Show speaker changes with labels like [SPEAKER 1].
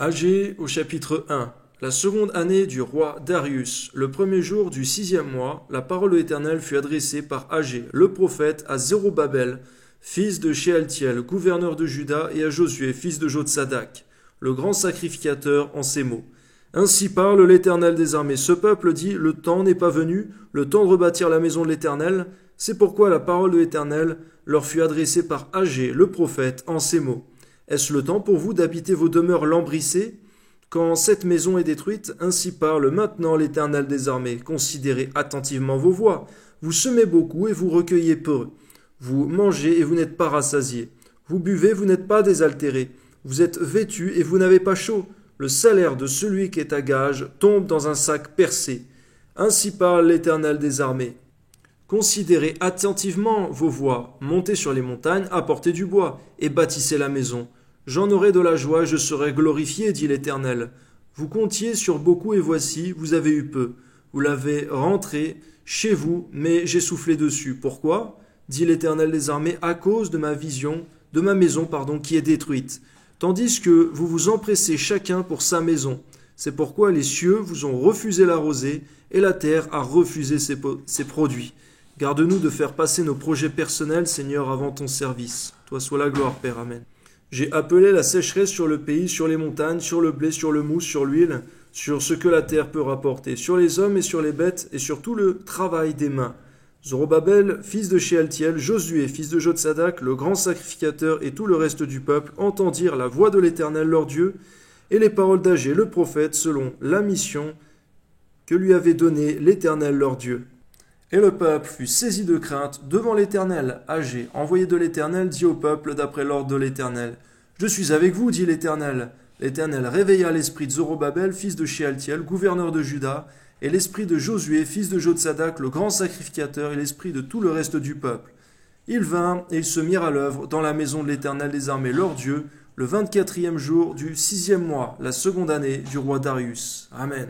[SPEAKER 1] Agé au chapitre 1. La seconde année du roi Darius, le premier jour du 6e mois, la parole de l'Éternel fut adressée par Agé, le prophète, à Zérubabel, fils de Shealtiel, gouverneur de Juda, et à Josué, fils de Jotsadak, le grand sacrificateur, en ces mots. Ainsi parle l'Éternel des armées. Ce peuple dit, le temps n'est pas venu, le temps de rebâtir la maison de l'Éternel. C'est pourquoi la parole de l'Éternel leur fut adressée par Agé, le prophète, en ces mots. Est-ce le temps pour vous d'habiter vos demeures lambrissées? Quand cette maison est détruite, ainsi parle maintenant l'Éternel des armées. Considérez attentivement vos voies. Vous semez beaucoup et vous recueillez peu. Vous mangez et vous n'êtes pas rassasiés. Vous buvez, vous n'êtes pas désaltérés. Vous êtes vêtus et vous n'avez pas chaud. Le salaire de celui qui est à gage tombe dans un sac percé. Ainsi parle l'Éternel des armées. Considérez attentivement vos voies. Montez sur les montagnes, apportez du bois et bâtissez la maison. J'en aurai de la joie, je serai glorifié, dit l'Éternel. Vous comptiez sur beaucoup et voici, vous avez eu peu. Vous l'avez rentré chez vous, mais j'ai soufflé dessus. Pourquoi? Dit l'Éternel des armées, à cause de ma maison, qui est détruite. Tandis que vous vous empressez chacun pour sa maison. C'est pourquoi les cieux vous ont refusé la rosée et la terre a refusé ses produits. Garde-nous de faire passer nos projets personnels, Seigneur, avant ton service. Toi soit la gloire, Père. Amen. J'ai appelé la sécheresse sur le pays, sur les montagnes, sur le blé, sur le mousse, sur l'huile, sur ce que la terre peut rapporter, sur les hommes et sur les bêtes, et sur tout le travail des mains. Zorobabel, fils de Shealtiel, Josué, fils de Jotsadak, le grand sacrificateur et tout le reste du peuple entendirent la voix de l'Éternel leur Dieu et les paroles d'Agé le prophète selon la mission que lui avait donnée l'Éternel leur Dieu. Et le peuple fut saisi de crainte devant l'Éternel. Agé, envoyé de l'Éternel, dit au peuple d'après l'ordre de l'Éternel. Je suis avec vous, dit l'Éternel. L'Éternel réveilla l'esprit de Zorobabel, fils de Shealtiel, gouverneur de Juda, et l'esprit de Josué, fils de Jotsadak, le grand sacrificateur, et l'esprit de tout le reste du peuple. Ils vinrent et ils se mirent à l'œuvre dans la maison de l'Éternel des armées, leur Dieu, le 24e jour du 6e mois, la seconde année du roi Darius. Amen.